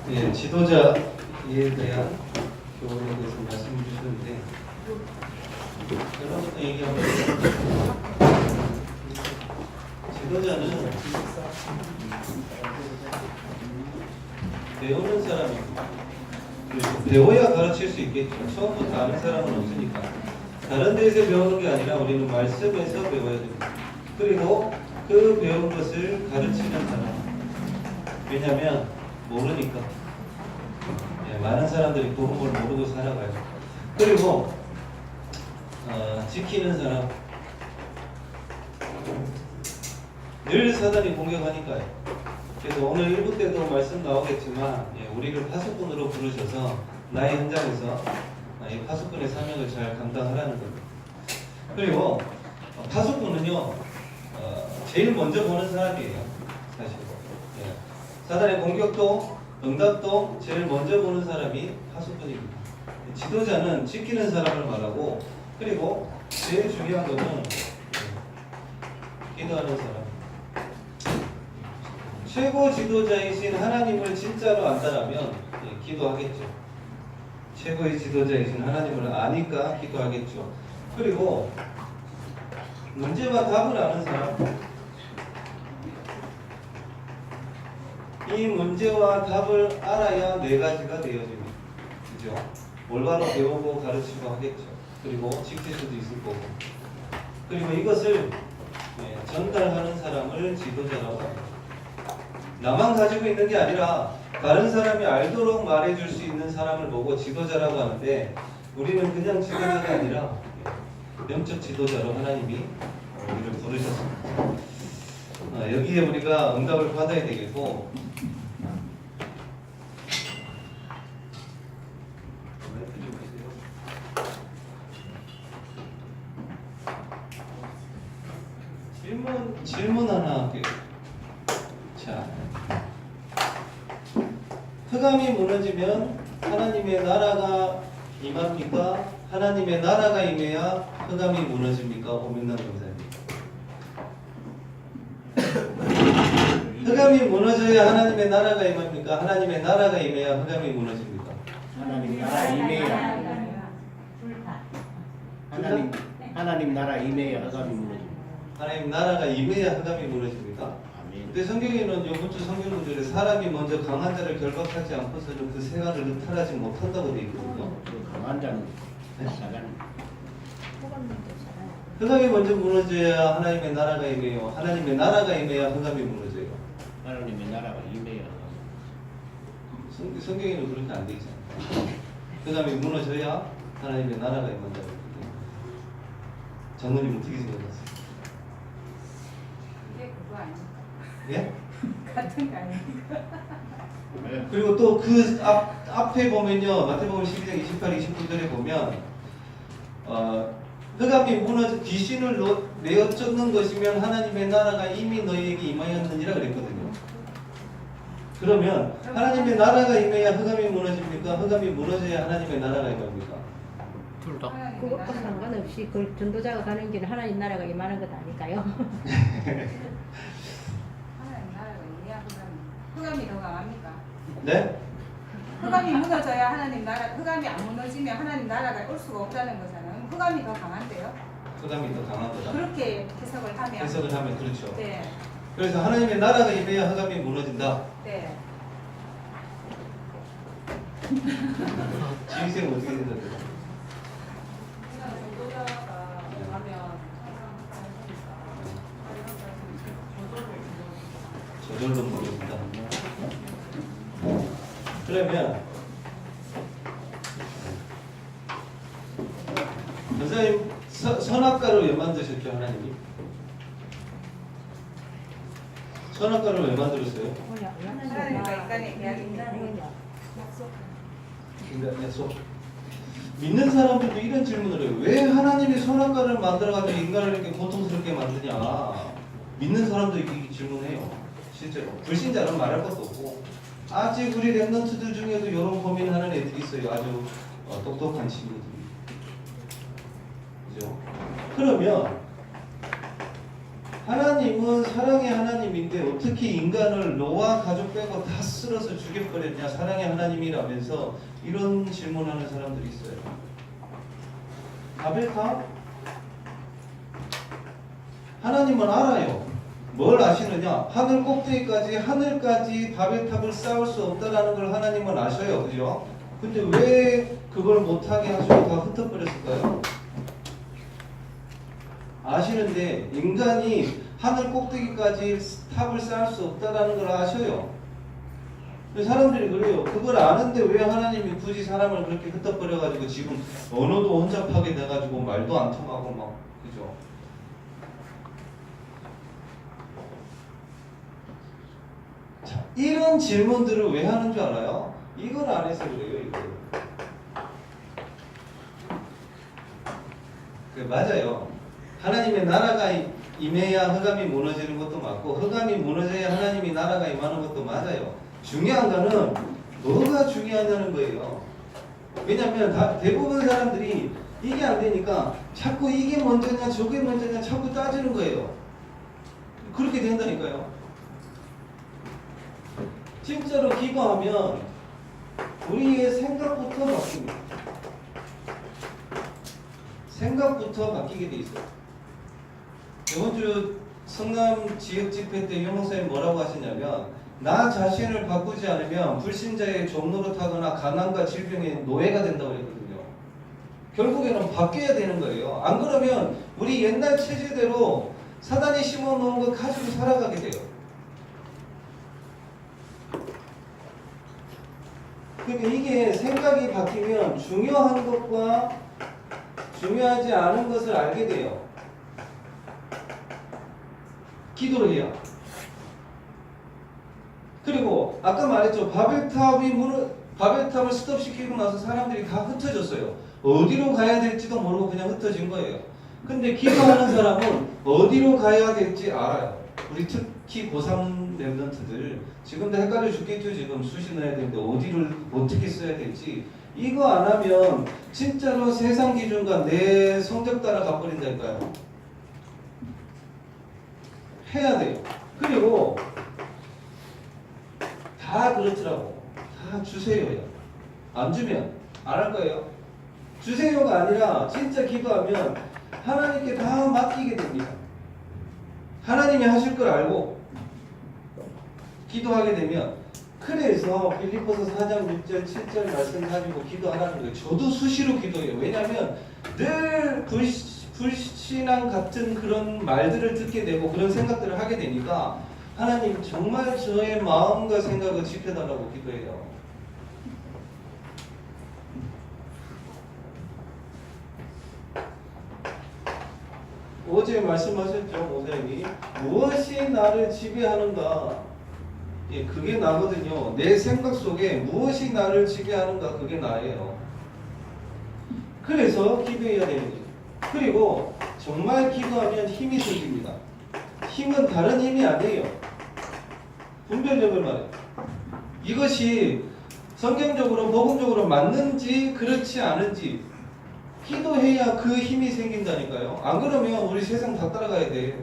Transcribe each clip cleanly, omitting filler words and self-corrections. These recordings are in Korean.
예, 지도자에 대한 교훈에 대해서 말씀을 주셨는데 여러분도 얘기하면 지도자는 배우는 사람입니다. 그래서 배워야 가르칠 수 있겠죠. 처음부터 아는 사람은 없으니까. 다른 데에서 배우는 게 아니라 우리는 말씀에서 배워야 됩니다. 그리고 그 배운 것을 가르치는 사람. 왜냐하면 모르니까. 예, 많은 사람들이 그런 걸 모르고 살아가요. 그리고 지키는 사람. 늘 사단이 공격하니까요. 그래서 오늘 1부 때도 말씀 나오겠지만 우리를 파수꾼으로 부르셔서 나의 현장에서 이 파수꾼의 사명을 잘 감당하라는 겁니다. 그리고 파수꾼은요 제일 먼저 보는 사람이에요. 사실 사단의 공격도 응답도 제일 먼저 보는 사람이 파수꾼입니다. 지도자는 지키는 사람을 말하고 그리고 제일 중요한 것은 기도하는 사람. 최고 지도자이신 하나님을 진짜로 안다라면 기도하겠죠. 최고의 지도자이신 하나님을 아니까 기도하겠죠. 그리고 문제와 답을 아는 사람. 이 문제와 답을 알아야 네 가지가 되어집니다. 그죠? 올바로 배우고 가르치고 하겠죠. 그리고 지킬 수도 있을 거고. 그리고 이것을 전달하는 사람을 지도자라고 합니다. 나만 가지고 있는 게 아니라 다른 사람이 알도록 말해줄 수 있는 사람을 보고 지도자라고 하는데 우리는 그냥 지도자가 아니라 영적 지도자로 하나님이 우리를 부르셨습니다. 여기에 우리가 응답을 받아야 되겠고 질문 하나 할게요. 자, 흑암이 무너지면 하나님의 나라가 임합니까? 하나님의 나라가 임해야 흑암이 무너집니까? 오민남 검사님. 흑암이 무너져야 하나님의 나라가 임합니까? 하나님의 나라가 임해야 흑암이 무너집니까? 하나님 나라 임해야 하나님 나라 임해야 흑암이 무너집니다. 하나님 나라가 임해야 흑암이 무너집니까? 아멘. 근데 성경에는 이번 주 성경 구절에 사람이 먼저 강한 자를 결박하지 않고서는 그 세간을 흡탈하지 못한다고 되어 있거든요. 그 강한 자는 사단. 흑암이 먼저 무너져야 하나님의 나라가 임해요. 하나님의 나라가 임해야 흑암이 무너져요. 하나님의 나라가 임해야 성경에는 그렇게 안 되어 있잖아요. 흑암이 무너져야 하나님의 나라가 임한다고. 장모님 어떻게 생각하세요? 그거 아닙니까? 예? 같은 거 아닙니까? 네. 그리고 또 그 앞에 보면요. 마태복음 12장 28, 29절에 보면 흑암이 무너져 귀신을 내어 쫓는 것이면 하나님의 나라가 이미 너희에게 임하였느니라 그랬거든요. 그러면 하나님의 나라가 임해야 흑암이 무너집니까? 흑암이 무너져야 하나님의 나라가 임합니까? 둘 다. 그것과 상관없이 그 전도자가 가는 길은 하나님 나라가 임하는 것 아닐까요? 하나님 나라가 임해야 흑암이 더 강합니까? 네? 흑암이 무너져야 하나님 나라, 흑암이 안 무너지면 하나님 나라가 올 수가 없다는 거잖아요. 흑암이 더 강한데요? 흑암이 더 강한 거다. 그렇게 해석을 하면. 해석을 하면 그렇죠. 네. 그래서 하나님의 나라가 임해야 흑암이 무너진다. 네. 지휘생은 어떻게 생각해요? 저절로 모릅니다. 그러면 선생님 선악과를 왜 만드셨죠 하나님이? 선악과를 왜 만들었어요? 하나님과 인간의 계약입니다. 약속. 믿는 사람들도 이런 질문을 해요. 왜 하나님이 선악과를 만들어가지고 인간을 이렇게 고통스럽게 만드냐? 믿는 사람도 이렇게 질문해요. 실제로 불신자는 말할 것도 없고 아직 우리 랩런트들 중에도 이런 고민하는 애들이 있어요. 아주 똑똑한 친구들이. 그죠? 그러면 하나님은 사랑의 하나님인데 어떻게 인간을 노아 가족 빼고 다 쓸어서 죽여버렸냐? 사랑의 하나님이라면서 이런 질문하는 사람들이 있어요. 바벨탑? 하나님은 알아요. 뭘 아시느냐? 하늘까지 바벨탑을 쌓을 수 없다라는 걸 하나님은 아셔요. 그죠? 근데 왜 그걸 못하게 하시고 다 흩어버렸을까요? 아시는데 인간이 하늘 꼭대기까지 탑을 쌓을 수 없다라는 걸 아셔요. 사람들이 그래요. 그걸 아는데 왜 하나님이 굳이 사람을 그렇게 흩어버려가지고 지금 언어도 혼잡하게 돼가지고 말도 안 통하고 막 그죠? 자, 이런 질문들을 왜 하는 줄 알아요? 이걸 안 해서 그래요. 이거. 맞아요. 하나님의 나라가 임해야 흑암이 무너지는 것도 맞고 흑암이 무너져야 하나님이 나라가 임하는 것도 맞아요. 중요한 거는 뭐가 중요하냐는 거예요. 왜냐하면 대부분 사람들이 이게 안 되니까 자꾸 이게 먼저냐 저게 먼저냐 자꾸 따지는 거예요. 그렇게 된다니까요. 진짜로 기도하면 우리의 생각부터 바뀝니다. 생각부터 바뀌게 돼 있어요. 이번 주 성남 지역 집회 때 윤 목사님 뭐라고 하시냐면 나 자신을 바꾸지 않으면 불신자의 종노릇하거나 가난과 질병의 노예가 된다고 그랬거든요. 결국에는 바뀌어야 되는 거예요. 안 그러면 우리 옛날 체제대로 사단이 심어놓은 거 가지고 살아가게 돼요. 그러니까 이게 생각이 바뀌면 중요한 것과 중요하지 않은 것을 알게 돼요. 기도를 해요. 그리고 아까 말했죠. 바벨탑을 스톱시키고 나서 사람들이 다 흩어졌어요. 어디로 가야 될지도 모르고 그냥 흩어진 거예요. 근데 기도하는 사람은 어디로 가야 될지 알아요. 우리 특히 고3 랩런트들 지금도 헷갈려 죽겠죠. 지금 수시 넣어야 되는데 어디를 어떻게 써야 될지 이거 안 하면 진짜로 세상 기준과 내 성적 따라 가버린다니까요. 해야 돼요. 그리고 다 그렇더라고. 다 주세요야. 안 주면 안 할 거예요. 주세요가 아니라 진짜 기도하면 하나님께 다 맡기게 됩니다. 하나님이 하실 걸 알고 기도하게 되면 그래서 빌립보서 4장 6절 7절 말씀 가지고 기도하라는 거예요. 저도 수시로 기도해요. 왜냐하면 늘 불신앙 같은 그런 말들을 듣게 되고 그런 생각들을 하게 되니까 하나님 정말 저의 마음과 생각을 지켜달라고 기도해요. 어제 말씀하셨죠, 목사님이. 무엇이 나를 지배하는가? 예, 그게 나거든요. 내 생각 속에 무엇이 나를 지배하는가? 그게 나예요. 그래서 기도해야 되는 거예요. 그리고 정말 기도하면 힘이 생깁니다. 힘은 다른 힘이 아니에요. 분별력을 말해요. 이것이 성경적으로 복음적으로 맞는지 그렇지 않은지 기도해야 그 힘이 생긴다니까요. 안 그러면 우리 세상 다 따라가야 돼요.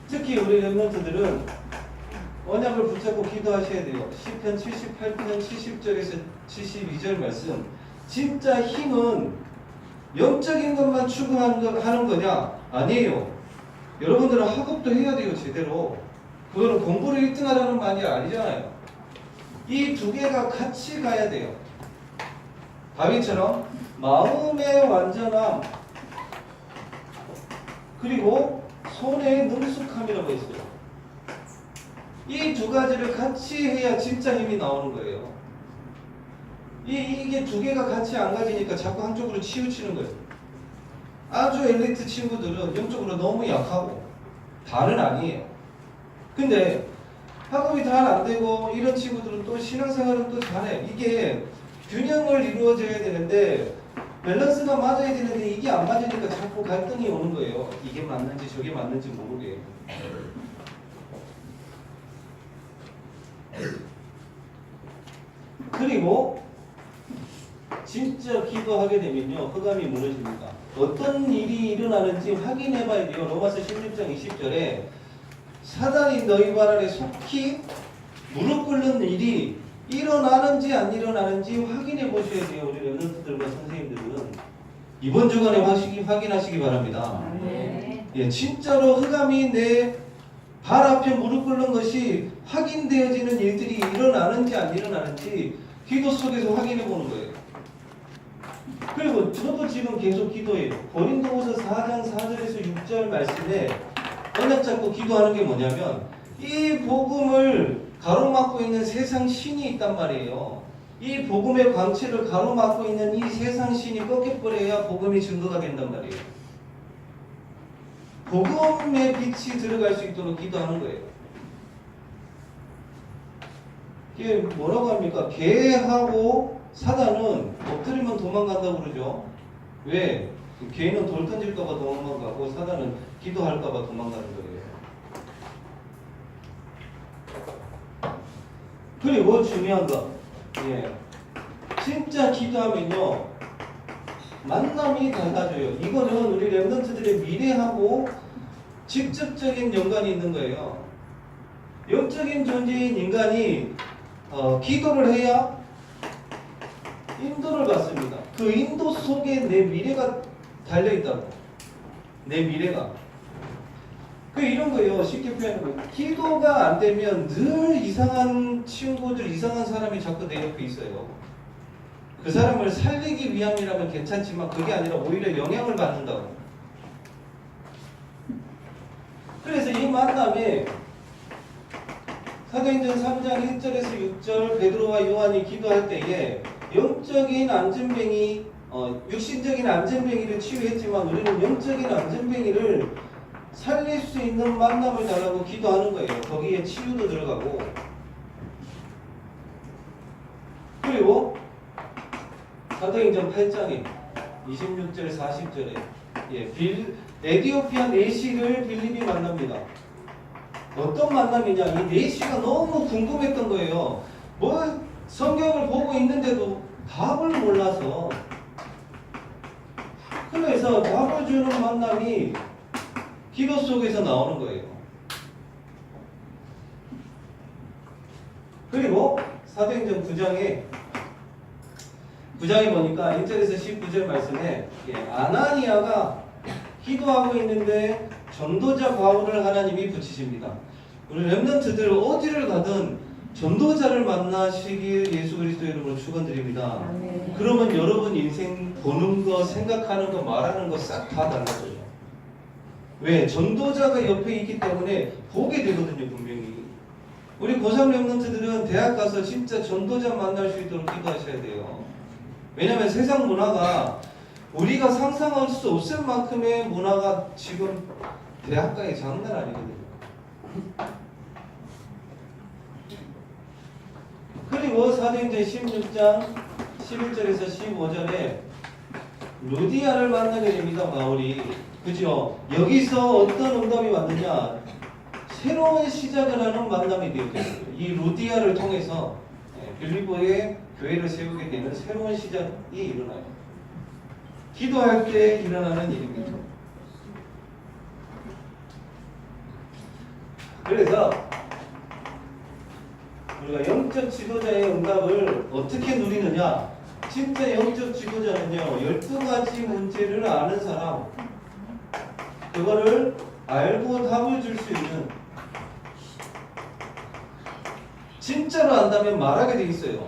특히 우리 랩런트들은 언약을 붙잡고 기도하셔야 돼요. 시편 78편 70절에서 72절 말씀. 진짜 힘은 영적인 것만 추구하는 거냐? 아니에요. 여러분들은 학업도 해야 돼요. 제대로. 그거는 공부를 1등 하라는 말이 아니잖아요. 이 두 개가 같이 가야 돼요. 다윗처럼 마음의 완전함 그리고 손의 능숙함이라고 했어요. 이 두 가지를 같이 해야 진짜 힘이 나오는 거예요. 이게 두 개가 같이 안 가지니까 자꾸 한쪽으로 치우치는 거예요. 아주 엘리트 친구들은 영적으로 너무 약하고 다는 아니에요. 근데 학업이 잘 안 되고 이런 친구들은 또 신앙생활은 또 잘해. 이게 균형을 이루어져야 되는데 밸런스가 맞아야 되는데 이게 안 맞으니까 자꾸 갈등이 오는 거예요. 이게 맞는지 저게 맞는지 모르게. 그리고 진짜 기도하게 되면요 흑암이 무너집니다. 어떤 일이 일어나는지 확인해 봐야 돼요. 로마서 16장 20절에 사단이 너희 발 아래 속히 무릎 꿇는 일이 일어나는지 안 일어나는지 확인해 보셔야 돼요. 우리 랩런트들과 선생님들은 이번 주간에 확인하시기 바랍니다. 네. 예, 진짜로 흑암이 내 발 앞에 무릎 꿇는 것이 확인되어지는 일들이 일어나는지 안 일어나는지 기도 속에서 확인해 보는 거예요. 그리고 저도 지금 계속 기도해요. 고린도후서 4장 4절에서 6절 말씀에 언약 잡고 기도하는 게 뭐냐면 이 복음을 가로막고 있는 세상 신이 있단 말이에요. 이 복음의 광채를 가로막고 있는 이 세상 신이 꺾여버려야 복음이 증거가 된단 말이에요. 복음의 빛이 들어갈 수 있도록 기도하는 거예요. 이게 뭐라고 합니까? 개하고 사단은 엎드리면 도망간다고 그러죠. 왜? 개는 돌 던질까봐 도망가고 사단은 기도할까봐 도망가는 거예요. 그리고 중요한 거, 예, 진짜 기도하면요 만남이 달라져요. 이거는 우리 랩런트들의 미래하고 직접적인 연관이 있는 거예요. 영적인 존재인 인간이 기도를 해야 인도를 받습니다. 그 인도 속에 내 미래가 달려있다고. 내 미래가. 이런 거예요. 쉽게 표현하는 거예요. 기도가 안 되면 늘 이상한 친구들, 이상한 사람이 자꾸 내 옆에 있어요. 그 사람을 살리기 위함이라면 괜찮지만 그게 아니라 오히려 영향을 받는다고. 그래서 이 만남에 사도행전 3장 1절에서 6절 베드로와 요한이 기도할 때에 영적인 안전뱅이, 육신적인 안전뱅이를 치유했지만 우리는 영적인 안전뱅이를 살릴 수 있는 만남을 달라고 기도하는 거예요. 거기에 치유도 들어가고. 그리고 사도행전 8장에 26절 40절에 에디오피아 내시를 빌립이 만납니다. 어떤 만남이냐? 이 내시가 너무 궁금했던 거예요. 성경을 보고 있는데도 답을 몰라서. 그래서 답을 주는 만남이 기도 속에서 나오는 거예요. 그리고 사도행전 9장에 보니까 1절에서 19절 말씀에 아나니아가 기도하고 있는데 전도자 바울을 하나님이 붙이십니다. 우리 랩런트들 어디를 가든 전도자를 만나시길 예수 그리스도 이름으로 축원드립니다. 그러면 여러분 인생 보는 거, 생각하는 거, 말하는 거 싹 다 달라져요. 왜? 전도자가 옆에 있기 때문에 보게 되거든요, 분명히. 우리 고3 랩런트들은 대학 가서 진짜 전도자 만날 수 있도록 기도하셔야 돼요. 왜냐면 세상 문화가 우리가 상상할 수 없을 만큼의 문화가 지금 대학가에 장난 아니거든요. 그리고 사도행전 16장 11절에서 15절에 루디아를 만나게 됩니다. 바울이. 그죠? 여기서 어떤 응답이 왔느냐? 새로운 시작을 하는 만남이 되었겠어요. 이 루디아를 통해서 빌립보에 교회를 세우게 되는 새로운 시작이 일어나요. 기도할 때 일어나는 일입니다. 그래서 우리가 영적 지도자의 응답을 어떻게 누리느냐? 진짜 영적 지도자는요, 12가지 문제를 아는 사람, 그거를 알고 답을 줄 수 있는, 진짜로 안다면 말하게 돼 있어요.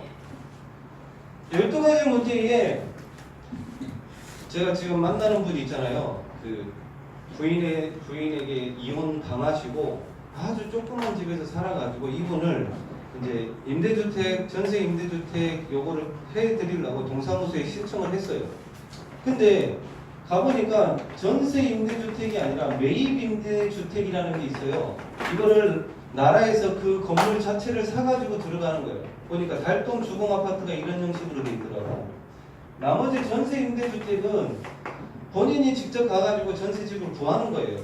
12가지 문제에 제가 지금 만나는 분이 있잖아요. 그 부인에게 이혼 당하시고 아주 조그만 집에서 살아가지고 이분을 이제 임대주택, 전세 임대주택 요거를 해드리려고 동사무소에 신청을 했어요. 근데 가보니까 전세 임대주택이 아니라 매입 임대주택이라는 게 있어요. 이거를 나라에서 그 건물 자체를 사가지고 들어가는 거예요. 보니까 달동 주공 아파트가 이런 형식으로 돼 있더라고요. 나머지 전세 임대주택은 본인이 직접 가가지고 전세집을 구하는 거예요.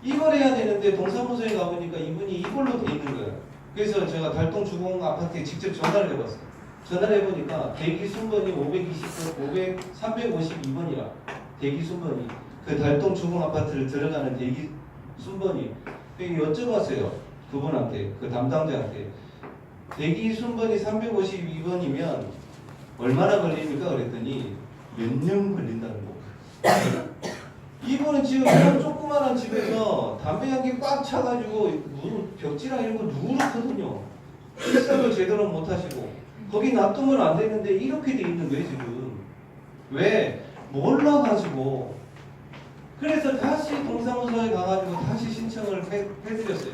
이걸 해야 되는데 동사무소에 가보니까 이분이 이걸로 돼 있는 거예요. 그래서 제가 달동 주공 아파트에 직접 전화를 해봤어요. 전화를 해보니까 대기 순번이 352번이라 대기 순번이 그 달동 주공 아파트를 들어가는 대기 순번이 여쭤봤어요. 그분한테 그 담당자한테 대기 순번이 352번이면 얼마나 걸립니까? 그랬더니 몇 년 걸린다는 거. 이분은 지금 그냥 조그마한 집에서 담배 향기 꽉 차가지고 벽지랑 이런 거 누렇거든요. 식사도 제대로 못 하시고 거기 놔두면 안 되는데 이렇게 돼 있는 거예요 지금. 왜? 몰라가지고. 그래서 다시 동사무소에 가가지고 다시 신청을 해드렸어요.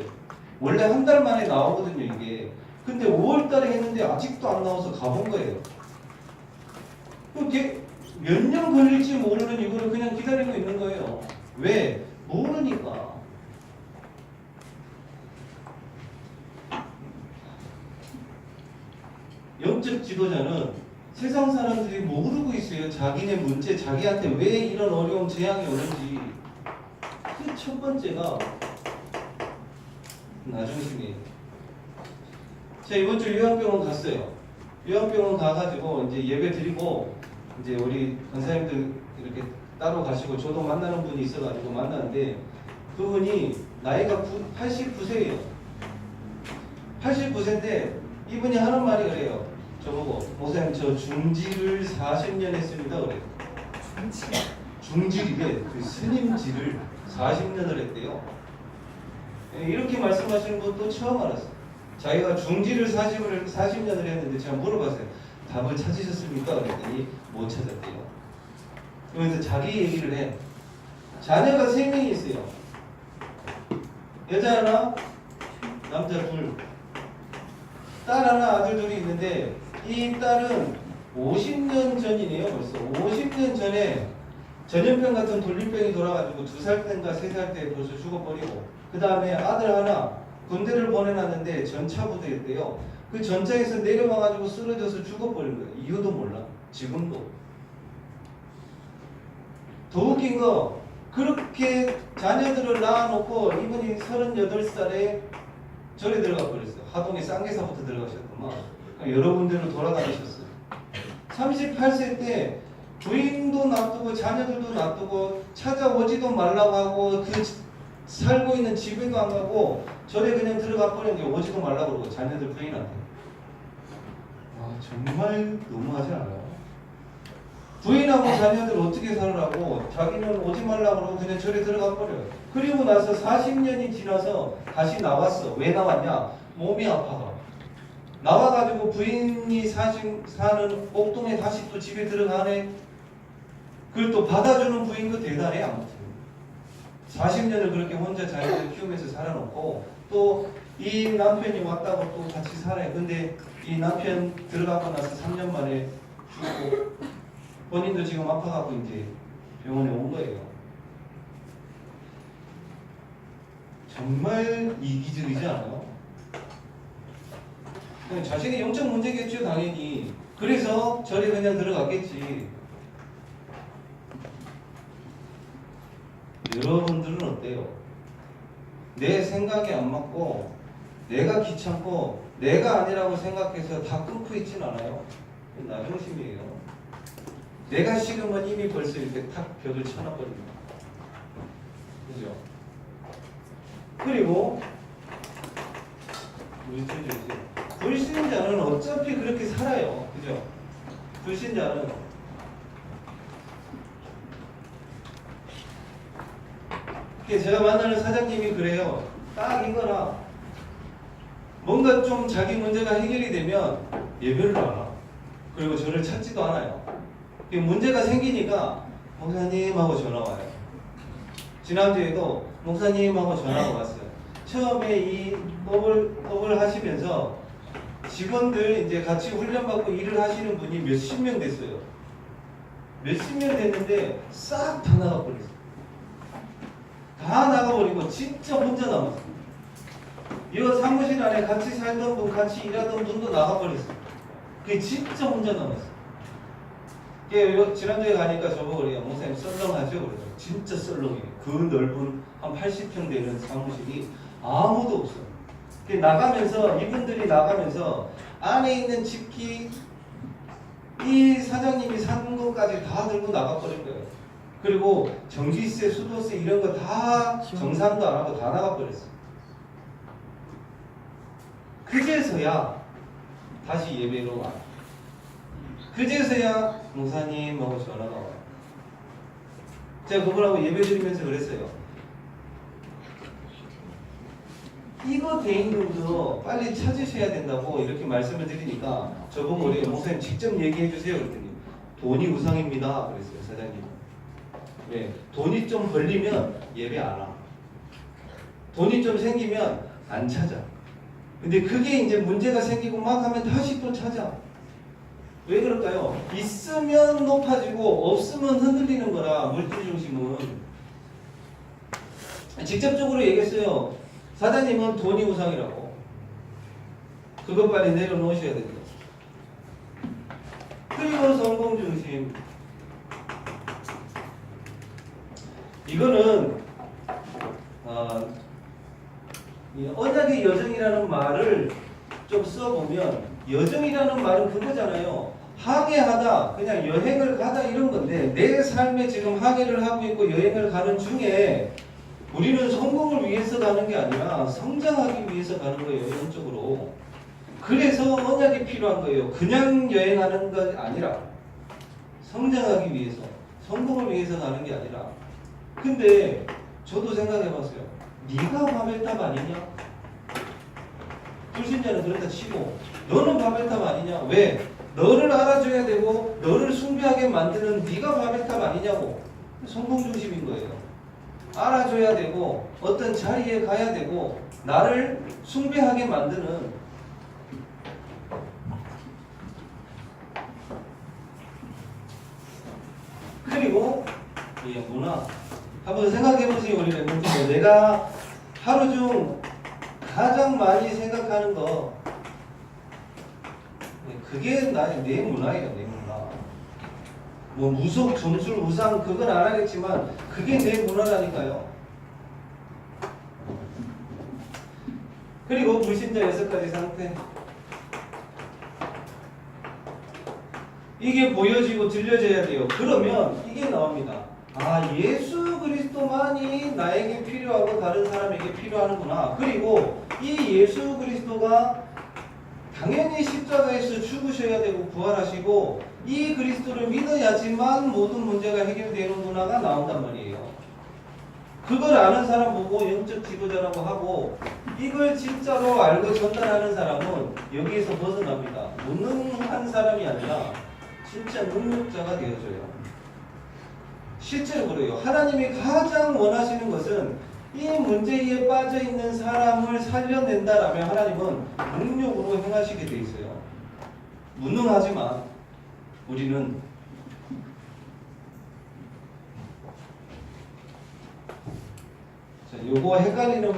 원래 한 달 만에 나오거든요 이게. 근데 5월달에 했는데 아직도 안 나와서 가본 거예요. 그게 몇 년 걸릴지 모르는 이거를 그냥 기다리고 있는 거예요. 왜? 모르니까. 영적 지도자는 세상 사람들이 모르고 있어요. 자기네 문제, 자기한테 왜 이런 어려움, 재앙이 오는지. 그 첫 번째가 나중심이에요. 제가 이번 주 요양병원 갔어요. 요양병원 가가지고 이제 예배 드리고 이제 우리 권사님들 이렇게 따로 가시고 저도 만나는 분이 있어가지고 만나는데 그분이 나이가 89세예요. 89세인데 이분이 하는 말이 그래요. 저보고 목사님 저 중지를 40년 했습니다 그래요. 중지이게 그 스님지를 40년을 했대요. 이렇게 말씀하시는 분도 처음 알았어요. 자기가 중지를 40년을 했는데 제가 물어봤어요. 답을 찾으셨습니까? 그랬더니 못 찾았대요. 그러면서 자기 얘기를 해. 자녀가 3명이 있어요. 여자 하나, 남자 둘. 딸 하나, 아들 둘이 있는데 이 딸은 50년 전이네요. 벌써 50년 전에 전염병 같은 돌림병이 돌아가지고 2살 때인가 3살 때 벌써 죽어버리고 그 다음에 아들 하나 군대를 보내놨는데 전차부대였대요. 그 전차에서 내려와가지고 쓰러져서 죽어버린 거예요. 이유도 몰라. 지금도. 더 웃긴 거 그렇게 자녀들을 낳아놓고 이분이 38살에 절에 들어가 버렸어요. 하동에 쌍계사부터 들어가셨구만. 여러 군데로 돌아다니셨어요. 38세 때 부인도 놔두고 자녀들도 놔두고 찾아오지도 말라고 하고 그 살고 있는 집에도 안 가고 절에 그냥 들어가 버린 게 오지도 말라고 그러고 자녀들 부인한테. 와 정말 너무하지 않아요? 부인하고 자녀들 어떻게 살으라고 자기는 오지 말라고 그러고 그냥 절에 들어가 버려요. 그리고 나서 40년이 지나서 다시 나왔어. 왜 나왔냐? 몸이 아파가. 나와가지고 부인이 사는 옥동에 다시 또 집에 들어가네. 그걸 또 받아주는 부인도 대단해. 아무튼 40년을 그렇게 혼자 자녀를 키우면서 살아놓고 또 이 남편이 왔다고 또 같이 살아요. 근데 이 남편 들어가고 나서 3년 만에 죽고 본인도 지금 아파갖고 이제 병원에 온 거예요. 정말 이기적이지 않아요? 그냥 자신의 영적 문제겠죠 당연히. 그래서 절에 그냥 들어갔겠지. 여러분들은 어때요? 내 생각이 안 맞고 내가 귀찮고 내가 아니라고 생각해서 다 끊고 있진 않아요. 나중심이에요. 내가 싫으면 이미 벌써 이렇게 탁 벽을 쳐놔버립니다. 그죠? 그리고 불신자는 어차피 그렇게 살아요. 그죠? 불신자는 제가 만나는 사장님이 그래요. 딱 이거라. 뭔가 좀 자기 문제가 해결이 되면 예배를 안 와. 그리고 저를 찾지도 않아요. 문제가 생기니까 목사님하고 전화 와요. 지난주에도 목사님하고 전화가 왔어요. 처음에 이 법을 하시면서 직원들 이제 같이 훈련받고 일을 하시는 분이 몇십 명 됐어요. 몇십 명 됐는데 싹 다 나가버렸어요. 다 나가버리고 진짜 혼자 남았어요. 이 사무실 안에 같이 살던 분, 같이 일하던 분도 나가버렸어요. 그게 진짜 혼자 남았어요. 지난주에 가니까 저보고 그래요. 목사님 썰렁하죠? 그래요. 진짜 썰렁해요. 그 넓은 한 80평 되는 사무실이 아무도 없어요. 나가면서 이분들이 나가면서 안에 있는 집기 이 사장님이 산 것까지 다 들고 나가버린 거예요. 그리고 전기세, 수도세 이런 거 다 정산도 안 하고 다 나가버렸어요. 그제서야 다시 예배로 와. 그제서야 목사님 하고 전화가 와요. 제가 그분하고 예배 드리면서 그랬어요. 이거 대인들도 빨리 찾으셔야 된다고 이렇게 말씀을 드리니까 저보고 우리 목사님 직접 얘기해 주세요 그랬더니 돈이 우상입니다 그랬어요 사장님. 왜? 돈이 좀 벌리면 예배 안 와. 돈이 좀 생기면 안 찾아. 근데 그게 이제 문제가 생기고 막 하면 다시 또 찾아. 왜 그럴까요? 있으면 높아지고 없으면 흔들리는 거라 물질 중심은. 직접적으로 얘기했어요. 사장님은 돈이 우상이라고. 그것 빨리 내려놓으셔야 됩니다. 그리고 성공 중심. 이거는 이 언약의 여정이라는 말을 좀 써보면 여정이라는 말은 그거잖아요. 항해하다, 그냥 여행을 가다 이런 건데 내 삶에 지금 항해를 하고 있고 여행을 가는 중에 우리는 성공을 위해서 가는 게 아니라 성장하기 위해서 가는 거예요. 영적으로. 그래서 언약이 필요한 거예요. 그냥 여행하는 것 아니라 성장하기 위해서, 성공을 위해서 가는 게 아니라. 근데 저도 생각해봤어요. 네가 바벨탑 아니냐? 불신자는 그렇다 치고 너는 바벨탑 아니냐? 왜? 너를 알아줘야 되고 너를 숭배하게 만드는 네가 바벨탑 아니냐고. 성공 중심인 거예요. 알아줘야 되고 어떤 자리에 가야 되고 나를 숭배하게 만드는 그리고 이 문화 한번 생각해보세요. 우리 멤버들 내가 하루 중 가장 많이 생각하는 거 그게 내 문화예요. 내 문화. 뭐 무속, 점술, 우상 그건 안 하겠지만 그게 내 문화라니까요. 그리고 불신자 6가지 상태. 이게 보여지고 들려져야 돼요. 그러면 이게 나옵니다. 아, 예수 그리스도만이 나에게 필요하고 다른 사람에게 필요하는구나. 그리고 이 예수 그리스도가 당연히 십자가에서 죽으셔야 되고 부활하시고 이 그리스도를 믿어야지만 모든 문제가 해결되는구나가 나온단 말이에요. 그걸 아는 사람 보고 영적 지도자라고 하고 이걸 진짜로 알고 전달하는 사람은 여기에서 벗어납니다. 무능한 사람이 아니라 진짜 능력자가 되어줘요. 실제로 그래요. 하나님이 가장 원하시는 것은 이 문제에 빠져있는 사람을 살려낸다라면 하나님은 능력으로 행하시게 돼 있어요. 무능하지만 우리는 자, 요거 헷갈리는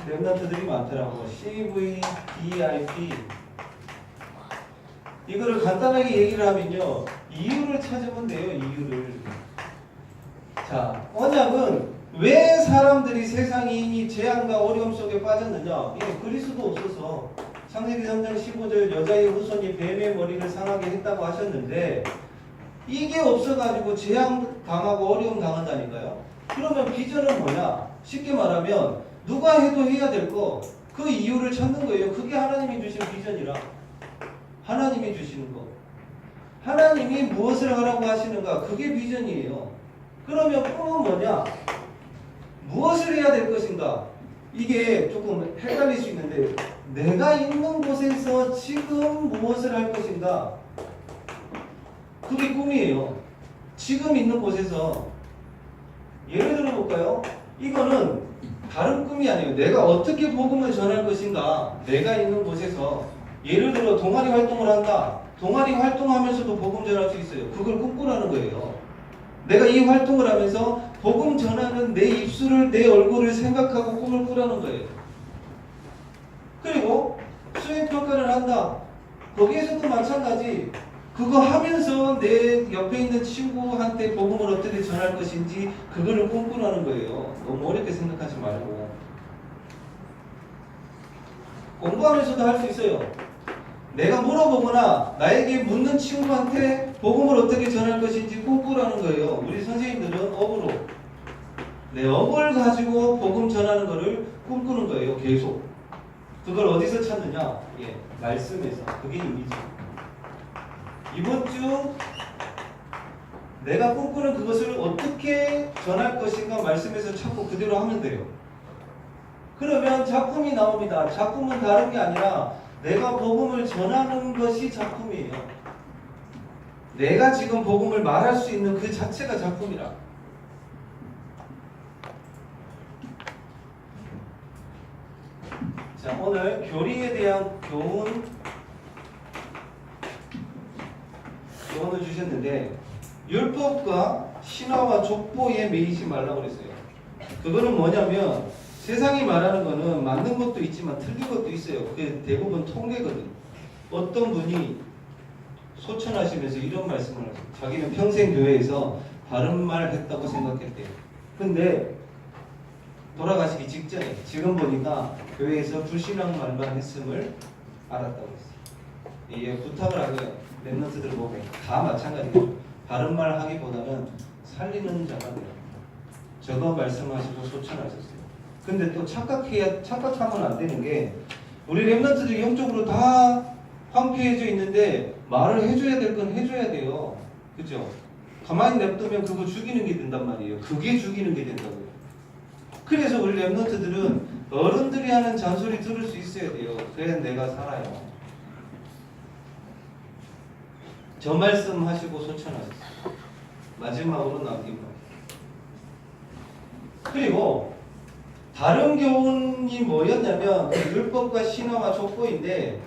랩런트들이 많더라고요. CVDIP 이거를 간단하게 얘기를 하면요. 이유를 찾으면 돼요. 이유를. 자, 언약은 왜 사람들이 세상이 이 재앙과 어려움 속에 빠졌느냐? 이게 그리스도 없어서 창세기 3장 15절 여자의 후손이 뱀의 머리를 상하게 했다고 하셨는데 이게 없어가지고 재앙 당하고 어려움 당한다니까요. 그러면 비전은 뭐냐? 쉽게 말하면 누가 해도 해야 될 거 그 이유를 찾는 거예요. 그게 하나님이 주신 비전이라. 하나님이 주시는 거. 하나님이 무엇을 하라고 하시는가? 그게 비전이에요. 그러면 꿈은 뭐냐? 무엇을 해야 될 것인가? 이게 조금 헷갈릴 수 있는데 내가 있는 곳에서 지금 무엇을 할 것인가? 그게 꿈이에요. 지금 있는 곳에서 예를 들어 볼까요? 이거는 다른 꿈이 아니에요. 내가 어떻게 복음을 전할 것인가? 내가 있는 곳에서 예를 들어 동아리 활동을 한다. 동아리 활동하면서도 복음 전할 수 있어요. 그걸 꿈꾸라는 거예요. 내가 이 활동을 하면서 복음 전하는 내 입술을, 내 얼굴을 생각하고 꿈을 꾸라는 거예요. 그리고 수행평가를 한다. 거기에서도 마찬가지. 그거 하면서 내 옆에 있는 친구한테 복음을 어떻게 전할 것인지 그거를 꿈꾸라는 거예요. 너무 어렵게 생각하지 말고. 공부하면서도 할 수 있어요. 내가 물어보거나 나에게 묻는 친구한테 복음을 어떻게 전할 것인지 꿈꾸라는 거예요. 우리 선생님들은 업으로 내 업을 가지고 복음 전하는 거를 꿈꾸는 거예요. 계속. 그걸 어디서 찾느냐? 예, 말씀에서. 그게 이미지. 이번 주 내가 꿈꾸는 그것을 어떻게 전할 것인가 말씀에서 찾고 그대로 하면 돼요. 그러면 작품이 나옵니다. 작품은 다른 게 아니라 내가 복음을 전하는 것이 작품이에요. 내가 지금 복음을 말할 수 있는 그 자체가 작품이라. 자, 오늘 교리에 대한 교훈을 주셨는데 율법과 신화와 족보에 매이지 말라고 그랬어요. 그거는 뭐냐면 세상이 말하는 거는 맞는 것도 있지만 틀린 것도 있어요. 그게 대부분 통계거든. 어떤 분이 소천하시면서 이런 말씀을 하세요. 자기는 평생 교회에서 바른 말 했다고 생각했대요. 근데 돌아가시기 직전에 지금 보니까 교회에서 불신앙 말만 했음을 알았다고 했어요. 이게 부탁을 하고요. 랩런트들 보면 다 마찬가지예요. 바른 말 하기보다는 살리는 자가 돼요. 저도 말씀하시고 소천하셨어요. 근데 또 착각하면 안 되는 게 우리 랩런트들이 영적으로 다 황폐해져 있는데 말을 해줘야 될 건 해줘야 돼요. 그죠? 가만히 냅두면 그거 죽이는 게 된단 말이에요. 그게 죽이는 게 된다고요. 그래서 우리 랩런트들은 어른들이 하는 잔소리 들을 수 있어야 돼요. 그래야 내가 살아요. 저 말씀 하시고 소천하셨어요. 마지막으로 남긴 말. 그리고 다른 교훈이 뭐였냐면 율법과 신화와 족보인데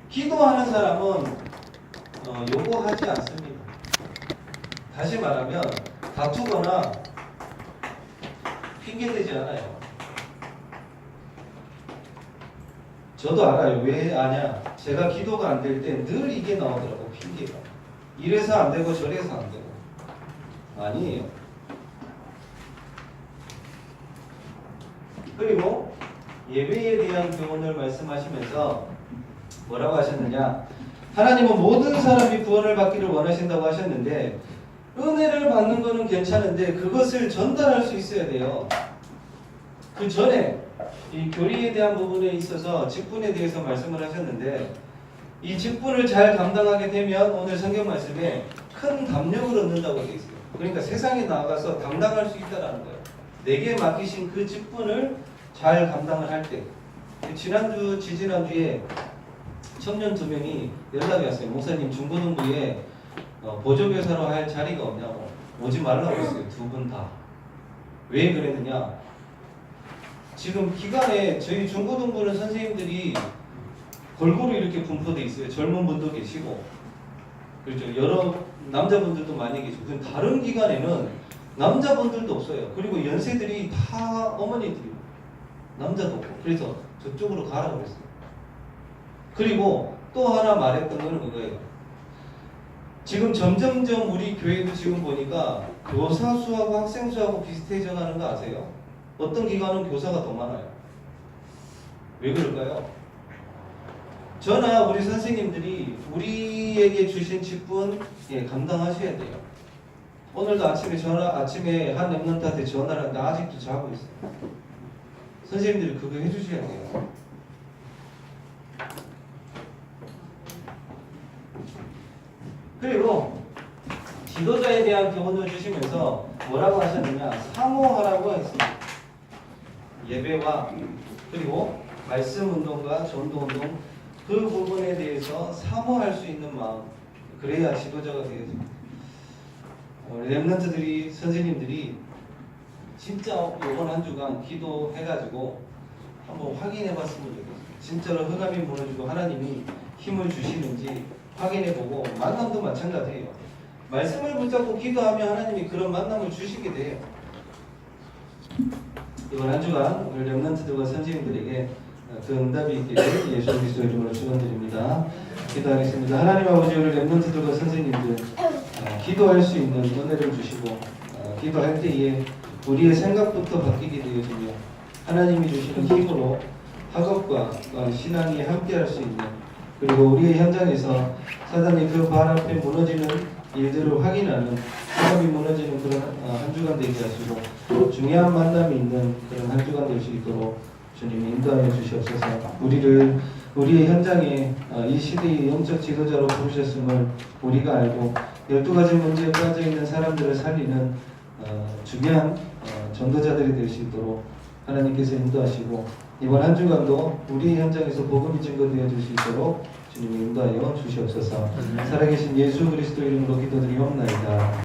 기도하는 사람은 요거 하지 않습니다. 다시 말하면 다투거나 핑계대지 않아요. 저도 알아요. 왜 아냐? 제가 기도가 안 될 때 늘 이게 나오더라고. 핑계가. 이래서 안 되고 저래서 안 되고. 아니에요. 그리고 예배에 대한 교훈을 말씀하시면서 뭐라고 하셨느냐? 하나님은 모든 사람이 구원을 받기를 원하신다고 하셨는데 은혜를 받는 거는 괜찮은데 그것을 전달할 수 있어야 돼요. 그 전에 이 교리에 대한 부분에 있어서 직분에 대해서 말씀을 하셨는데 이 직분을 잘 감당하게 되면 오늘 성경 말씀에 큰 담력을 얻는다고 되어 있어요. 그러니까 세상에 나가서 감당할 수 있다는 거예요. 내게 맡기신 그 직분을 잘 감당을 할 때. 지지난주에 청년 2명이 연락이 왔어요. 목사님 중고등부에 보조교사로 할 자리가 없냐고. 오지 말라고 했어요. 두 분 다. 왜 그랬느냐? 지금 기간에 저희 중고등부는 선생님들이 골고루 이렇게 분포되어 있어요. 젊은 분도 계시고 그렇죠. 여러 남자분들도 많이 계시고 그럼 다른 기관에는 남자분들도 없어요. 그리고 연세들이 다 어머니들이고 남자도 없고 그래서 저쪽으로 가라고 그랬어요. 그리고 또 하나 말했던 거는 그거예요. 지금 점점점 우리 교회도 지금 보니까 교사 수하고 학생 수하고 비슷해져 가는 거 아세요? 어떤 기관은 교사가 더 많아요. 왜 그럴까요? 저나 우리 선생님들이 우리에게 주신 직분 감당하셔야 돼요. 오늘도 아침에 한 랩런트한테 전화를 하는데 아직도 자고 있어요. 선생님들이 그거 해주셔야 돼요. 그리고 지도자에 대한 교훈을 주시면서 뭐라고 하셨느냐? 사모하라고 했습니다. 예배와 그리고 말씀 운동과 전도 운동 그 부분에 대해서 사모할 수 있는 마음 그래야 지도자가 되어집니다. 랩런트들이 선생님들이 진짜 이번 한 주간 기도해가지고 한번 확인해봤으면 좋겠어요. 진짜로 흑암이 무너지고 하나님이 힘을 주시는지 확인해보고 만남도 마찬가지예요. 말씀을 붙잡고 기도하면 하나님이 그런 만남을 주시게 돼요. 이번 한 주간 우리 랩런트들과 선생님들에게 그 응답이 있기를 예수 그리스도의 이름으로 축원드립니다. 기도하겠습니다. 하나님 아버지 우리 랩런트들과 선생님들 기도할 수 있는 은혜를 주시고 기도할 때에 우리의 생각부터 바뀌게 되어지며 하나님이 주시는 힘으로 학업과 신앙이 함께할 수 있는 그리고 우리의 현장에서 사단이 그 발 앞에 무너지는 일들을 확인하는 사람이 무너지는 그런 한 주간 되게 하시고 중요한 만남이 있는 그런 한 주간 될 수 있도록 주님이 인도하여 주시옵소서. 우리의 현장에 이 시대의 영적 지도자로 부르셨음을 우리가 알고 12가지 문제에 빠져 있는 사람들을 살리는 중요한 전도자들이 될 수 있도록 하나님께서 인도하시고 이번 한 주간도 우리 현장에서 복음이 증거되어 줄 수 있도록 주님이 인도하여 주시옵소서. 살아계신 예수 그리스도 이름으로 기도드리옵나이다.